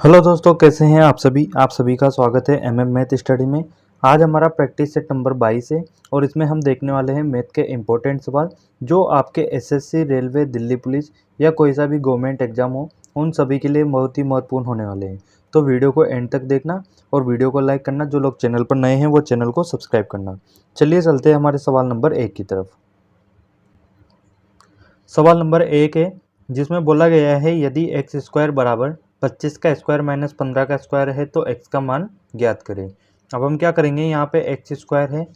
Hello दोस्तों, कैसे हैं आप सभी का स्वागत है एमएम मैथ स्टडी में। आज हमारा प्रैक्टिस सेट नंबर 22 है और इसमें हम देखने वाले हैं मैथ के इम्पोर्टेंट सवाल जो आपके एसएससी, रेलवे, दिल्ली पुलिस या कोई सा भी गवर्नमेंट एग्जाम हो उन सभी के लिए बहुत ही महत्वपूर्ण होने वाले हैं। तो वीडियो को एंड तक देखना और वीडियो को लाइक करना। जो लोग चैनल पर नए हैं वो चैनल को सब्सक्राइब करना। चलिए चलते हैं हमारे सवाल नंबर 1 की तरफ। सवाल नंबर 1 है जिसमें बोला गया है यदि एक्स स्क्वायर बराबर 25 का स्क्वायर माइनस 15 का स्क्वायर है तो एक्स का मान ज्ञात करें। अब हम क्या करेंगे, यहाँ पे एक्स स्क्वायर है,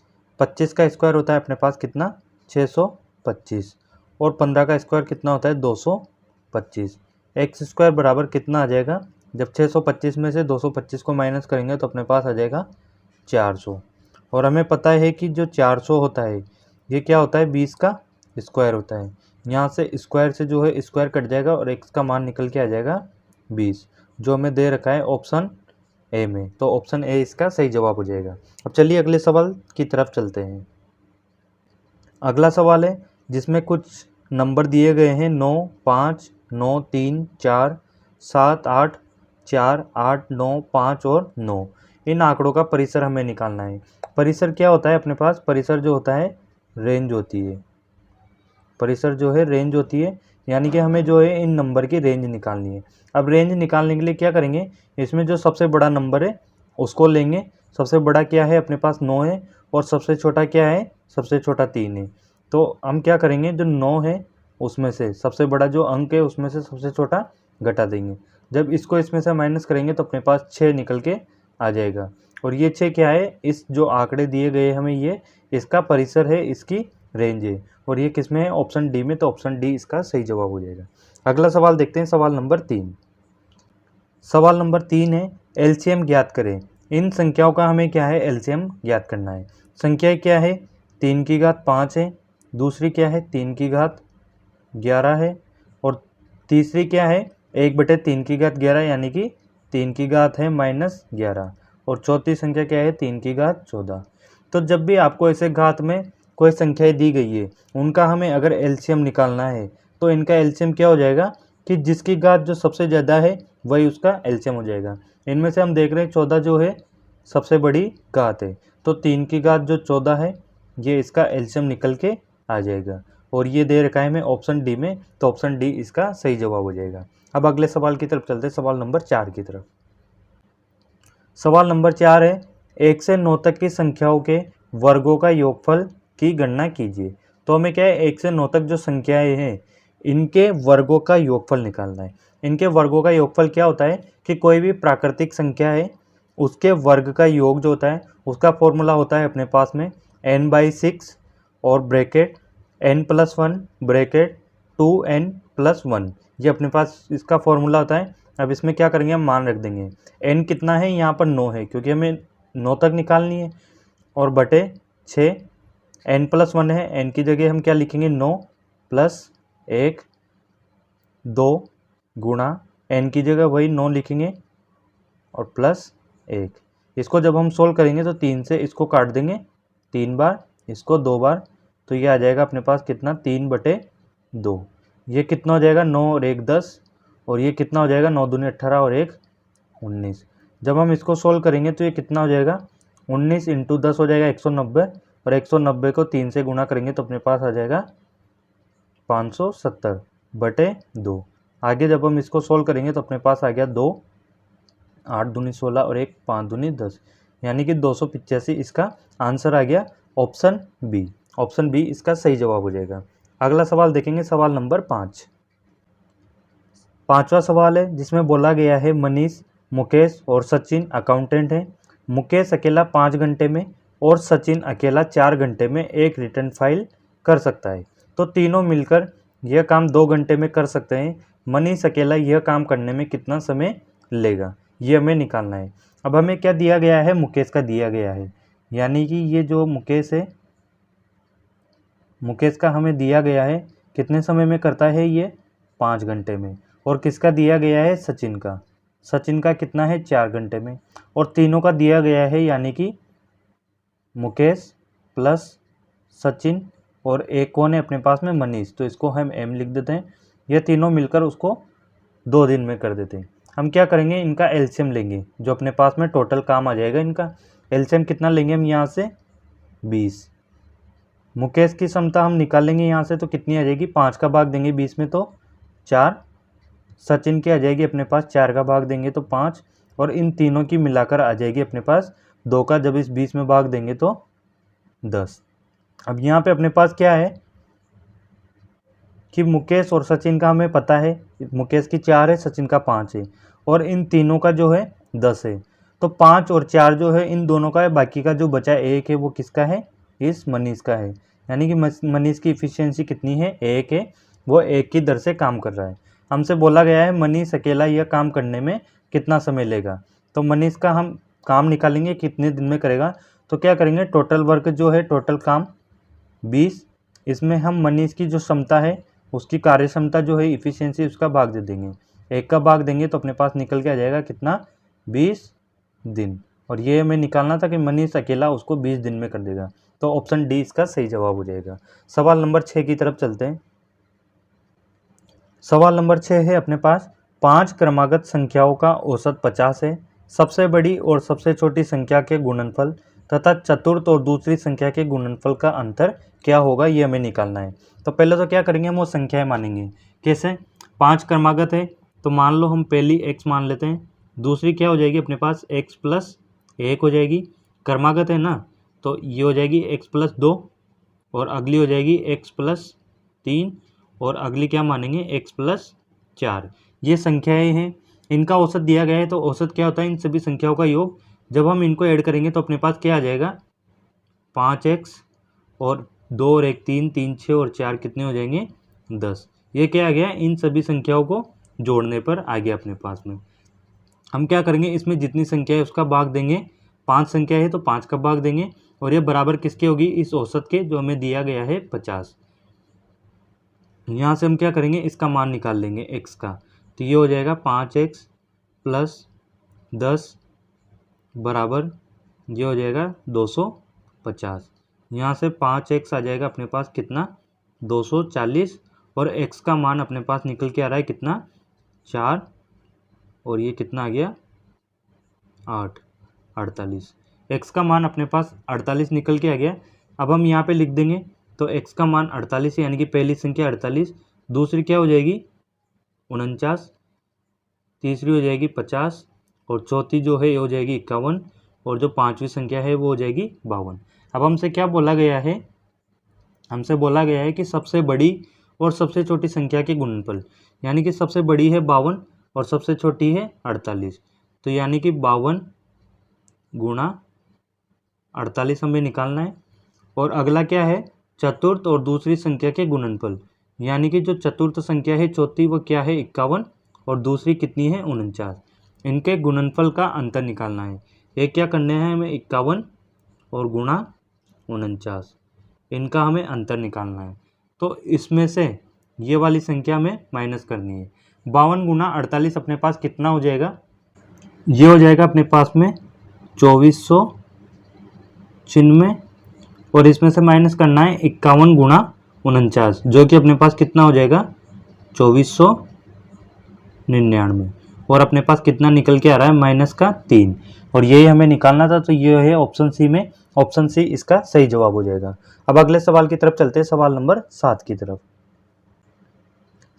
25 का स्क्वायर होता है अपने पास कितना 625 और 15 का स्क्वायर कितना होता है 225। एक्स स्क्वायर बराबर कितना आ जाएगा, जब 625 में से 225 को माइनस करेंगे तो अपने पास आ जाएगा 400। और हमें पता है कि जो 400 होता है ये क्या होता है 20 का स्क्वायर होता है। यहाँ से स्क्वायर से जो है स्क्वायर कट जाएगा और एक्स का मान निकल के आ जाएगा 20, जो हमें दे रखा है ऑप्शन ए में। तो ऑप्शन ए इसका सही जवाब हो जाएगा। अब चलिए अगले सवाल की तरफ चलते हैं। अगला सवाल है जिसमें कुछ नंबर दिए गए हैं 9, 5, 9, 3, 4, 7, 8, 4, 8, 9, 5 और 9। इन आंकड़ों का परिसर हमें निकालना है। परिसर क्या होता है अपने पास, परिसर जो होता है रेंज होती है। परिसर जो है रेंज होती है, यानी कि हमें जो है इन नंबर की रेंज निकालनी है। अब रेंज निकालने के लिए क्या करेंगे, इसमें जो सबसे बड़ा नंबर है उसको लेंगे। सबसे बड़ा क्या है अपने पास 9 है और सबसे छोटा क्या है, सबसे छोटा 3 है। तो हम क्या करेंगे, जो 9 है उसमें से सबसे बड़ा जो अंक है उसमें से सबसे छोटा घटा देंगे। जब इसको इसमें से माइनस करेंगे तो अपने पास 6 निकल के आ जाएगा। और ये 6 क्या है, इस जो आंकड़े दिए गए हमें ये इसका परिसर है, इसकी रेंज है। और ये किस में है, ऑप्शन डी में। तो ऑप्शन डी इसका सही जवाब हो जाएगा। अगला सवाल देखते हैं, सवाल नंबर 3। सवाल नंबर 3 है एलसीएम ज्ञात करें। इन संख्याओं का हमें क्या है, एलसीएम ज्ञात करना है। संख्या क्या है, 3 की घात 5 है, दूसरी क्या है 3 की घात 11 है और तीसरी क्या है 1/3 की घात 11 यानी कि 3 की घात है -11 और चौथी संख्या क्या है 3 की घात 14। तो जब भी आपको ऐसे घात में कोई संख्याएं दी गई है उनका हमें अगर एलसीएम निकालना है तो इनका एलसीएम क्या हो जाएगा कि जिसकी घात जो सबसे ज़्यादा है वही उसका एलसीएम हो जाएगा। इनमें से हम देख रहे हैं 14 जो है सबसे बड़ी घात है, तो 3 की घात जो 14 है ये इसका एलसीएम निकल के आ जाएगा। और ये दे रखा है हमें ऑप्शन डी में। तो ऑप्शन डी इसका सही जवाब हो जाएगा। अब अगले सवाल की तरफ चलते हैं, सवाल नंबर 4 की तरफ। सवाल नंबर 4 है 1 से 9 तक की संख्याओं के वर्गों का योगफल की गणना कीजिए। तो हमें क्या है 1 से 9 तक जो संख्याएं हैं इनके वर्गों का योगफल निकालना है। इनके वर्गों का योगफल क्या होता है कि कोई भी प्राकृतिक संख्या है उसके वर्ग का योग जो होता है उसका फॉर्मूला होता है अपने पास में n/6 और ब्रैकेट n+1 ब्रैकेट 2n+1। ये अपने पास इसका फॉर्मूला होता है। अब इसमें क्या करेंगे, हम मान रख देंगे। n कितना है, यहाँ पर 9 है क्योंकि हमें 9 तक निकालनी है और बटे 6 n+1 है। n की जगह हम क्या लिखेंगे 9 + 1 2 गुणा n की जगह वही 9 लिखेंगे और +1। इसको जब हम सोल्व करेंगे तो 3 से इसको काट देंगे 3 बार, इसको 2 बार, तो ये आ जाएगा अपने पास कितना 3/2। ये कितना हो जाएगा 9 और 1 10 और ये कितना हो जाएगा 9 दूनी 18 और 1 19। जब हम इसको सोल्व करेंगे तो ये कितना हो जाएगा 19 × 10 हो जाएगा 190 और 190 को 3 से गुणा करेंगे तो अपने पास आ जाएगा 570/2। आगे जब हम इसको सोल्व करेंगे तो अपने पास आ गया 2 8 दूनी 16 और 1 5 दूनी 10 यानी कि 285 इसका आंसर आ गया ऑप्शन बी। ऑप्शन बी इसका सही जवाब हो जाएगा। अगला सवाल देखेंगे, सवाल नंबर 5। पांचवा सवाल है जिसमें बोला गया है मनीष, मुकेश और सचिन अकाउंटेंट हैं। मुकेश अकेला 5 घंटे में और सचिन अकेला 4 घंटे में एक रिटर्न फाइल कर सकता है। तो तीनों मिलकर यह काम 2 घंटे में कर सकते हैं। मनीष अकेला यह काम करने में कितना समय लेगा, ये हमें निकालना है। अब हमें क्या दिया गया है, मुकेश का दिया गया है, यानी कि ये जो मुकेश है मुकेश का हमें दिया गया है कितने समय में करता है ये 5 घंटे में। और किसका दिया गया है, सचिन का। सचिन का कितना है 4 घंटे में। और तीनों का दिया गया है यानी कि मुकेश प्लस सचिन और एक कौन है अपने पास में मनीष, तो इसको हम m लिख देते हैं। ये तीनों मिलकर उसको 2 दिन में कर देते हैं। हम क्या करेंगे, इनका एलसीएम लेंगे, जो अपने पास में टोटल काम आ जाएगा। इनका एलसीएम कितना लेंगे हम यहाँ से 20। मुकेश की क्षमता हम निकाल लेंगे यहाँ से, तो कितनी आ जाएगी, 5 का भाग देंगे 20 में तो 4। सचिन की आ जाएगी अपने पास 4 का भाग देंगे तो 5, और इन तीनों की मिलाकर आ जाएगी अपने पास 2 का जब इस 20 में भाग देंगे तो 10। अब यहाँ पे अपने पास क्या है कि मुकेश और सचिन का हमें पता है, मुकेश की 4 है, सचिन का 5 है, और इन तीनों का जो है 10 है। तो 5 और 4 जो है इन दोनों का है, बाकी का जो बचा 1 है वो किसका है, इस मनीष का है। यानी कि मनीष की इफिशियंसी कितनी है, 1 है, वो 1 की दर से काम कर रहा है। हमसे बोला गया है मनीष अकेला यह काम करने में कितना समय लेगा। तो मनीष का हम काम निकालेंगे कितने दिन में करेगा। तो क्या करेंगे, टोटल वर्क जो है, टोटल काम 20, इसमें हम मनीष की जो क्षमता है उसकी कार्य क्षमता जो है इफिशियंसी उसका भाग दे देंगे, 1 का भाग देंगे तो अपने पास निकल के आ जाएगा कितना, 20 दिन। और ये हमें निकालना था कि मनीष अकेला उसको 20 दिन में कर देगा। तो ऑप्शन डी इसका सही जवाब हो जाएगा। सवाल नंबर 6 की तरफ चलते हैं। सवाल नंबर 6 है अपने पास, 5 क्रमागत संख्याओं का औसत 50 है। सबसे बड़ी और सबसे छोटी संख्या के गुणनफल तथा चतुर्थ और दूसरी संख्या के गुणनफल का अंतर क्या होगा, ये हमें निकालना है। तो पहले तो क्या करेंगे, हम वो संख्याएं मानेंगे। कैसे, 5 क्रमागत है तो मान लो हम पहली x मान लेते हैं, दूसरी क्या हो जाएगी अपने पास x प्लस 1 हो जाएगी, क्रमागत है ना, तो ये हो जाएगी x प्लस 2, और अगली हो जाएगी x प्लस 3, और अगली क्या मानेंगे x प्लस 4। ये संख्याएं हैं, इनका औसत दिया गया है। तो औसत क्या होता है, इन सभी संख्याओं का योग। जब हम इनको ऐड करेंगे तो अपने पास क्या आ जाएगा, 5x और 2 और 1 3, 3 6 और 4 कितने हो जाएंगे, 10। ये क्या आ गया, इन सभी संख्याओं को जोड़ने पर आ गया अपने पास में। हम क्या करेंगे, इसमें जितनी संख्या है उसका भाग देंगे, 5 संख्या है तो 5 का भाग देंगे, और ये बराबर किसके होगी, इस औसत के जो हमें दिया गया है 50। यहाँ से हम क्या करेंगे, इसका मान निकाल लेंगे x का। तो ये हो जाएगा 5x प्लस 10 बराबर, ये हो जाएगा 250। यहाँ से 5x आ जाएगा अपने पास कितना, 240, और x का मान अपने पास निकल के आ रहा है कितना, 4, और ये कितना आ गया 8, 48। x का मान अपने पास 48 निकल के आ गया। अब हम यहाँ पे लिख देंगे, तो x का मान 48 है, यानी कि पहली संख्या 48, दूसरी क्या हो जाएगी 49, तीसरी हो जाएगी 50, और चौथी जो है ये हो जाएगी 51, और जो पांचवी संख्या है वो हो जाएगी 52। अब हमसे क्या बोला गया है, हमसे बोला गया है कि सबसे बड़ी और सबसे छोटी संख्या के गुणनफल, यानी कि सबसे बड़ी है 52 और सबसे छोटी है 48। तो यानी कि 52 गुणा 48 हमें निकालना है। और अगला क्या है, चतुर्थ और दूसरी संख्या के गुणनफल, यानी कि जो चतुर्थ संख्या है चौथी वो क्या है 51, और दूसरी कितनी है 49। इनके गुणनफल का अंतर निकालना है। ये क्या करना है हमें, 51 और गुणा 49, इनका हमें अंतर निकालना है। तो इसमें से ये वाली संख्या में माइनस करनी है। 52 गुणा 48 अपने पास कितना हो जाएगा, ये हो जाएगा अपने पास में 2496, और इसमें से माइनस करना है 51 गुणा 49, जो कि अपने पास कितना हो जाएगा 2499, और अपने पास कितना निकल के आ रहा है माइनस का 3, और यही हमें निकालना था। तो ये है ऑप्शन सी में, ऑप्शन सी इसका सही जवाब हो जाएगा। अब अगले सवाल की तरफ चलते हैं, सवाल नंबर 7 की तरफ।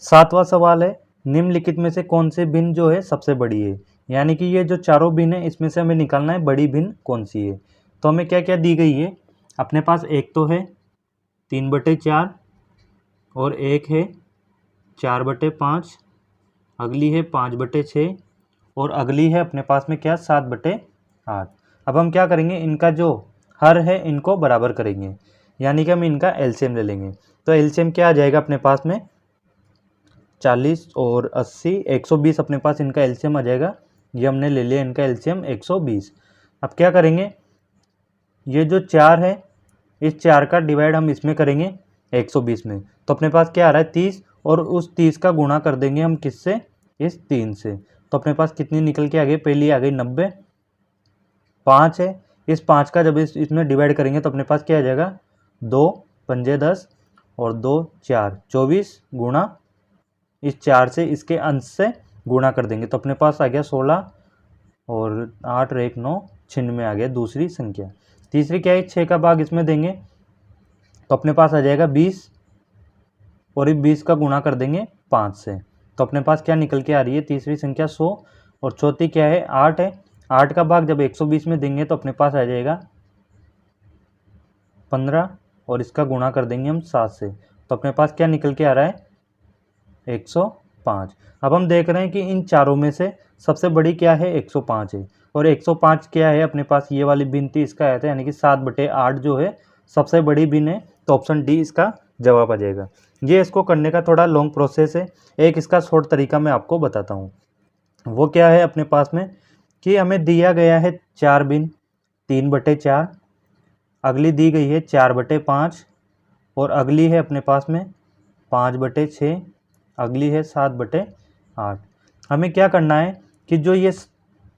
7वां सवाल है, निम्नलिखित में से कौन से भिन्न जो है सबसे बड़ी है। यानी कि ये जो चारों भिन्न है इसमें से हमें निकालना है बड़ी भिन्न कौन सी है। तो हमें क्या क्या दी गई है, अपने पास एक तो है 3/4, और एक है 4/5, अगली है 5/6, और अगली है अपने पास में क्या 7/8। अब हम क्या करेंगे, इनका जो हर है इनको बराबर करेंगे, यानी कि हम इनका एलसीएम ले लेंगे। तो एलसीएम क्या आ जाएगा अपने पास में 40 और 80, 120 अपने पास इनका एलसीएम आ जाएगा। ये हमने ले लिया इनका एलसीएम 120। अब क्या करेंगे, ये जो 4 है इस 4 का डिवाइड हम इसमें करेंगे 120 में, तो अपने पास क्या आ रहा है 30, और उस 30 का गुणा कर देंगे हम किससे, इस 3 से। तो अपने पास कितनी निकल के आ गई, पहली आ गई 90, 5 है, इस 5 का जब इसमें डिवाइड करेंगे तो अपने पास क्या आ जाएगा 2 पंजे 10, और 2 4 24, गुणा इस 4 से इसके अंश से गुणा कर देंगे तो अपने पास आ गया 16 और 8 और 1 9 96 आ गया दूसरी संख्या। तीसरी क्या है, 6 का भाग इसमें देंगे तो अपने पास आ जाएगा 20 और इस 20 का गुणा कर देंगे 5 से तो अपने पास क्या निकल के आ रही है तीसरी संख्या 100। और चौथी क्या है 8 है, 8 का भाग जब 120 में देंगे तो अपने पास आ जाएगा 15 और इसका गुणा कर देंगे हम 7 से तो अपने पास क्या निकल के आ रहा है 105। अब हम देख रहे हैं कि इन चारों में से सबसे बड़ी क्या है 105 है और 105 क्या है अपने पास ये वाली भिन्न थी इसका आया था यानी कि 7/8 जो है सबसे बड़ी भिन्न है तो ऑप्शन डी इसका जवाब आ जाएगा। ये इसको करने का थोड़ा लॉन्ग प्रोसेस है, एक इसका शॉर्ट तरीका मैं आपको बताता हूँ। वो क्या है अपने पास में कि हमें दिया गया है 4 भिन्न 3/4, अगली दी गई है 4/5 और अगली है अपने पास में 5/6, अगली है 7/8। हमें क्या करना है कि जो ये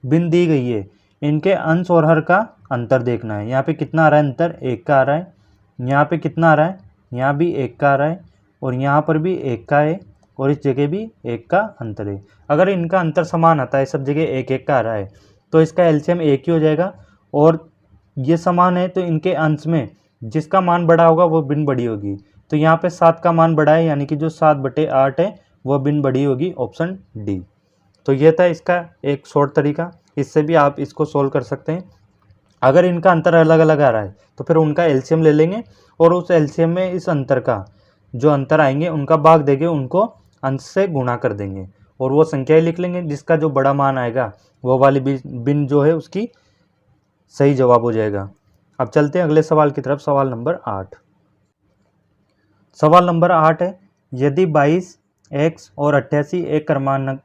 भिन्न दी गई है इनके अंश और हर का अंतर देखना है। यहाँ पे कितना आ रहा है अंतर 1 का आ रहा है, यहाँ पे कितना आ रहा है यहाँ भी 1 का आ रहा है और यहाँ पर भी 1 का है और इस जगह भी 1 का अंतर है। अगर इनका अंतर समान आता है सब जगह 1 1 का आ रहा है तो इसका एलसीएम 1 ही हो जाएगा और ये समान है तो इनके अंश में जिसका मान बड़ा होगा वो भिन्न बड़ी होगी। तो यहाँ पे 7 का मान बड़ा है यानी कि जो 7/8 है वह भिन्न बड़ी होगी, ऑप्शन डी। तो ये था इसका एक शॉर्ट तरीका, इससे भी आप इसको सोल्व कर सकते हैं। अगर इनका अंतर अलग अलग आ रहा है तो फिर उनका एलसीएम ले लेंगे और उस एलसीएम में इस अंतर का जो अंतर आएंगे उनका भाग देंगे, उनको अंश से गुणा कर देंगे और वो संख्याएं लिख लेंगे। जिसका जो बड़ा मान आएगा वो वाली भिन्न जो है उसकी सही जवाब हो जाएगा। अब चलते हैं अगले सवाल की तरफ। सवाल नंबर 8। सवाल नंबर 8 है, यदि 22 x और 88 एक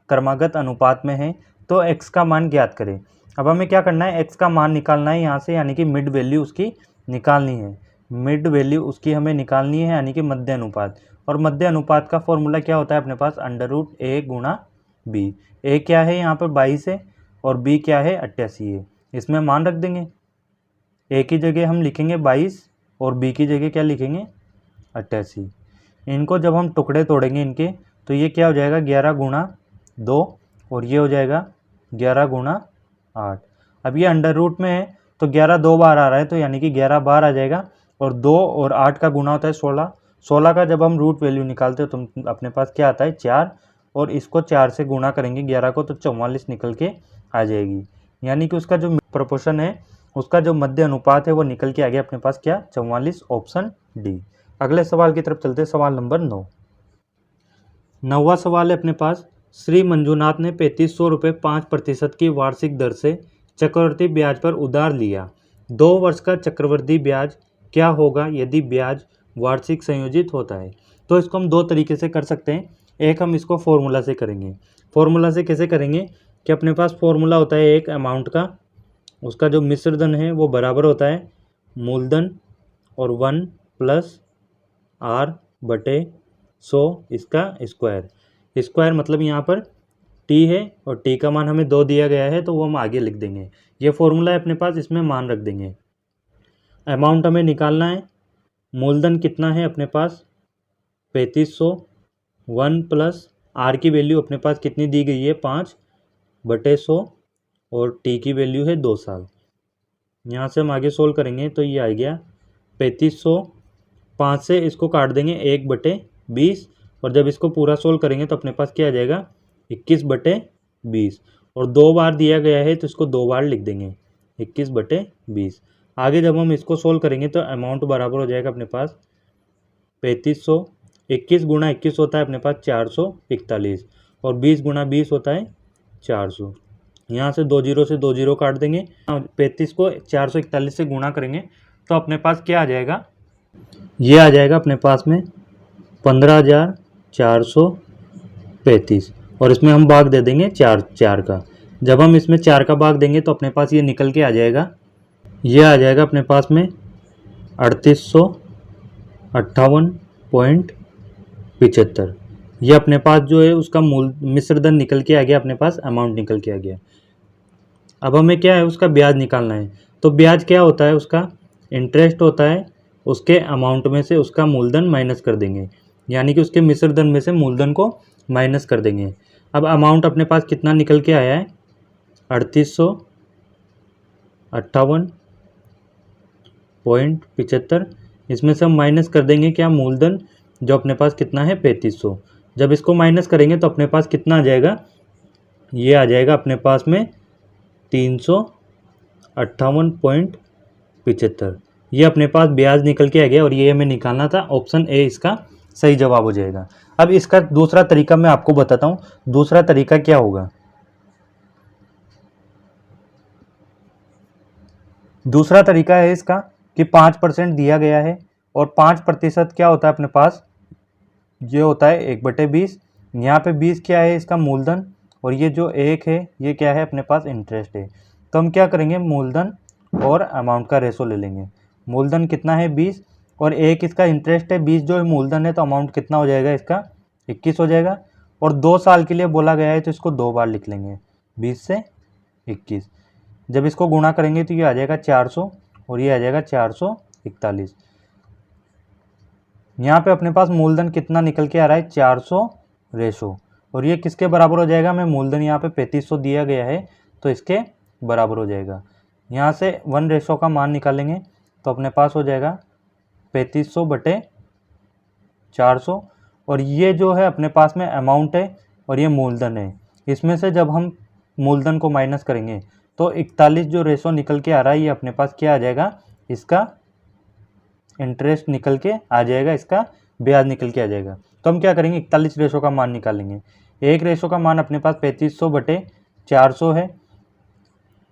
क्रमागत अनुपात में है तो x का मान ज्ञात करें। अब हमें क्या करना है, x का मान निकालना है यहाँ से, यानी कि मिड वैल्यू उसकी निकालनी है। मिड वैल्यू उसकी हमें निकालनी है यानी कि मध्य अनुपात। और मध्य अनुपात का फॉर्मूला क्या होता है अपने पास, √a गुणा b। a क्या है यहाँ पर 22 है और b क्या है 88 है। इसमें मान रख देंगे, a की जगह हम लिखेंगे 22 और b की जगह क्या लिखेंगे 88। इनको जब हम टुकड़े तोड़ेंगे इनके तो ये क्या हो जाएगा 11 गुणा 2 और ये हो जाएगा 11 गुणा 8। अब ये अंडर रूट में है तो 11 2 बार आ रहा है तो यानी कि 11 बार आ जाएगा और 2 और 8 का गुणा होता है 16। 16 का जब हम रूट वैल्यू निकालते हो तो अपने पास क्या आता है 4 और इसको 4 से गुणा करेंगे 11 को तो 44 निकल के आ जाएगी। यानी कि उसका जो प्रोपोर्शन है उसका जो मध्य अनुपात है वो निकल के आ गया अपने पास क्या 44, ऑप्शन डी। अगले सवाल की तरफ चलते हैं। सवाल नंबर 9। 9वां सवाल है अपने पास, श्री मंजूनाथ ने 3500 रुपये 5% की वार्षिक दर से चक्रवर्ती ब्याज पर उधार लिया। 2 वर्ष का चक्रवर्ती ब्याज क्या होगा यदि ब्याज वार्षिक संयोजित होता है। तो इसको हम 2 तरीके से कर सकते हैं। एक हम इसको फॉर्मूला से करेंगे। फॉर्मूला से कैसे करेंगे कि अपने पास फॉर्मूला होता है एक अमाउंट का, उसका जो मिश्र धन है वो बराबर होता है मूलधन और 1 + r/100 इसका स्क्वायर मतलब यहाँ पर t है और t का मान हमें 2 दिया गया है तो वो हम आगे लिख देंगे। ये फॉर्मूला है अपने पास, इसमें मान रख देंगे। अमाउंट हमें निकालना है, मूलधन कितना है अपने पास 3500, 1 + r की वैल्यू अपने पास कितनी दी गई है 5/100 और t की वैल्यू है 2 साल। यहाँ से हम आगे सोल्व करेंगे तो ये आ गया 3500, 5 से इसको काट देंगे 1/20 और जब इसको पूरा सोल्व करेंगे तो अपने पास क्या आ जाएगा 21/20 और 2 बार दिया गया है तो इसको 2 बार लिख देंगे 21/20। आगे जब हम इसको सोल्व करेंगे तो अमाउंट बराबर हो जाएगा अपने पास 3500, 21 गुणा 21 होता है अपने पास 441 और 20 गुणा 20 होता है 400। यहाँ से 2 0 से 2 0 काट देंगे, 35 को 441 से गुणा करेंगे तो अपने पास क्या आ जाएगा, ये आ जाएगा अपने पास में 15,435 और इसमें हम भाग दे देंगे 4 का। जब हम इसमें 4 का भाग देंगे तो अपने पास ये निकल के आ जाएगा, ये आ जाएगा अपने पास में 3858.75। ये अपने पास जो है उसका मिश्र धन निकल के आ गया, अपने पास अमाउंट निकल के आ गया। अब हमें क्या है उसका ब्याज निकालना है। तो ब्याज क्या होता है, उसका इंटरेस्ट होता है, उसके अमाउंट में से उसका मूलधन माइनस कर देंगे, यानी कि उसके मिश्र धन में से मूलधन को माइनस कर देंगे। अब अमाउंट अपने पास कितना निकल के आया है, 3858.75। इसमें से हम माइनस कर देंगे क्या, मूलधन जो अपने पास कितना है 3500। जब इसको माइनस करेंगे तो अपने पास कितना आ जाएगा, ये आ जाएगा अपने पास में 358.75। ये अपने पास ब्याज निकल के आ गया और ये हमें निकालना था। ऑप्शन ए इसका सही जवाब हो जाएगा। अब इसका दूसरा तरीका मैं आपको बताता हूँ। दूसरा तरीका क्या होगा, दूसरा तरीका है इसका कि 5% दिया गया है और 5% क्या होता है अपने पास, ये होता है 1/20। यहाँ पे 20 क्या है इसका मूलधन और ये जो 1 है ये क्या है अपने पास इंटरेस्ट है। तो हम क्या करेंगे, मूलधन और अमाउंट का रेशो ले लेंगे। मूलधन कितना है 20 और 1 इसका इंटरेस्ट है, 20 जो है मूलधन है, तो अमाउंट कितना हो जाएगा इसका 21 हो जाएगा। और 2 साल के लिए बोला गया है तो इसको 2 बार लिख लेंगे, 20 से 21। जब इसको गुणा करेंगे तो ये आ जाएगा 400 और ये आ जाएगा 441। यहाँ पे अपने पास मूलधन कितना निकल के आ रहा है 400 रेशो, और ये किसके बराबर हो जाएगा, हमें मूलधन यहाँ पे 3500 दिया गया है तो इसके बराबर हो जाएगा। यहाँ से 1 रेशो का मान निकालेंगे तो अपने पास हो जाएगा 3500/400। और ये जो है अपने पास में अमाउंट है और ये मूलधन है। इसमें से जब हम मूलधन को माइनस करेंगे तो 41 जो रेशो निकल के आ रहा है ये अपने पास क्या आ जाएगा, इसका इंटरेस्ट निकल के आ जाएगा, इसका ब्याज निकल के आ जाएगा। तो हम क्या करेंगे, 41 रेशो का मान निकालेंगे। 1 रेशो का मान अपने पास 3500/400 है,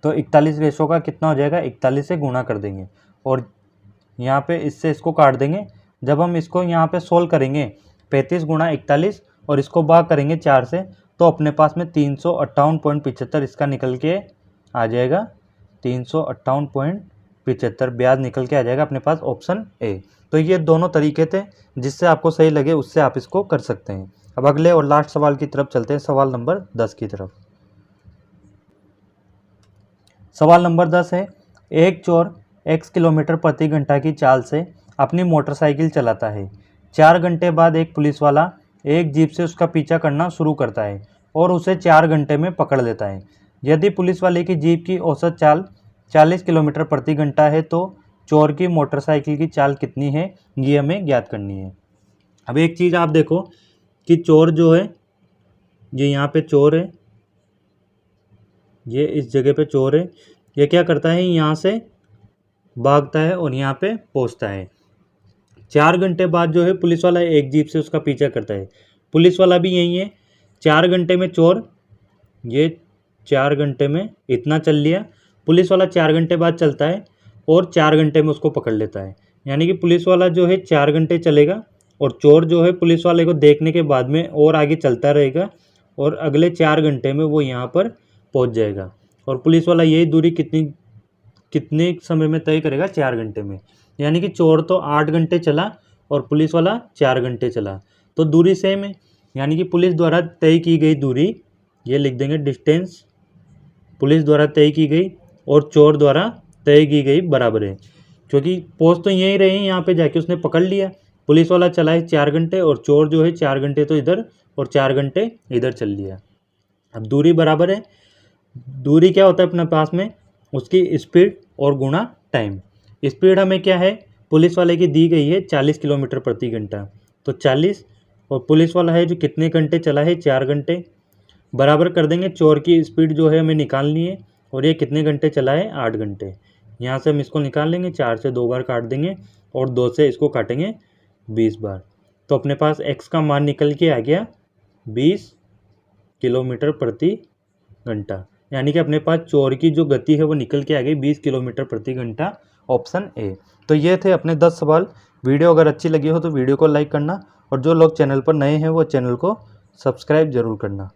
तो 41 रेशो का कितना हो जाएगा, 41 से गुणा कर देंगे और यहाँ पे इससे इसको काट देंगे। जब हम इसको यहाँ पे सोल्व करेंगे 35 गुणा 41 और इसको भाग करेंगे 4 से, तो अपने पास में 358.75 इसका निकल के आ जाएगा। 358.75 ब्याज निकल के आ जाएगा अपने पास, ऑप्शन ए। तो ये दोनों तरीके थे, जिससे आपको सही लगे उससे आप इसको कर सकते हैं। अब अगले और लास्ट सवाल की तरफ चलते हैं, सवाल नंबर 10 की तरफ। सवाल नंबर 10 है, एक चोर x किलोमीटर प्रति घंटा की चाल से अपनी मोटरसाइकिल चलाता है। 4 घंटे बाद एक पुलिस वाला एक जीप से उसका पीछा करना शुरू करता है और उसे 4 घंटे में पकड़ लेता है। यदि पुलिस वाले की जीप की औसत चाल 40 किलोमीटर प्रति घंटा है तो चोर की मोटरसाइकिल की चाल कितनी है, ये हमें ज्ञात करनी है। अब एक चीज़ आप देखो कि चोर जो है, ये यहाँ पे चोर है, ये इस जगह पे चोर है, ये क्या करता है, यहाँ से भागता है और यहाँ पे पहुँचता है। 4 घंटे बाद जो है पुलिस वाला एक जीप से उसका पीछा करता है। पुलिस वाला भी यही है। 4 घंटे में चोर, ये 4 घंटे में इतना चल लिया, पुलिस वाला 4 घंटे बाद चलता है और 4 घंटे में उसको पकड़ लेता है। यानी कि पुलिस वाला जो है 4 घंटे चलेगा और चोर जो है पुलिस वाले को देखने के बाद में और आगे चलता रहेगा और अगले 4 घंटे में वो यहाँ पर पहुँच जाएगा। और पुलिस वाला यही दूरी कितने समय में तय करेगा, 4 घंटे में। यानी कि चोर तो 8 घंटे चला और पुलिस वाला 4 घंटे चला, तो दूरी सेम है। यानी कि पुलिस द्वारा तय की गई दूरी, ये लिख देंगे डिस्टेंस, पुलिस द्वारा तय की गई और चोर द्वारा तय की गई बराबर है। क्योंकि पहुँच तो यहीं रहे हैं, यहाँ पे जाके उसने पकड़ लिया। पुलिस वाला चला है 4 घंटे और चोर जो है 4 घंटे तो इधर और 4 घंटे इधर चल लिया। अब दूरी बराबर है। दूरी क्या होता है अपने पास में, उसकी स्पीड और गुणा टाइम। स्पीड हमें क्या है, पुलिस वाले की दी गई है 40 किलोमीटर प्रति घंटा, तो 40 और पुलिस वाला है जो कितने घंटे चला है, 4 घंटे, बराबर कर देंगे। चोर की स्पीड जो है हमें निकालनी है और ये कितने घंटे चला है, 8 घंटे। यहाँ से हम इसको निकाल लेंगे, 4 से 2 बार काट देंगे और 2 से इसको काटेंगे 20 बार। तो अपने पास x का मान निकल के आ गया 20 किलोमीटर प्रति घंटा। यानी कि अपने पास चोर की जो गति है वो निकल के आ गई 20 किलोमीटर प्रति घंटा, ऑप्शन ए। तो ये थे अपने 10 सवाल। वीडियो अगर अच्छी लगी हो तो वीडियो को लाइक करना और जो लोग चैनल पर नए हैं वो चैनल को सब्सक्राइब जरूर करना।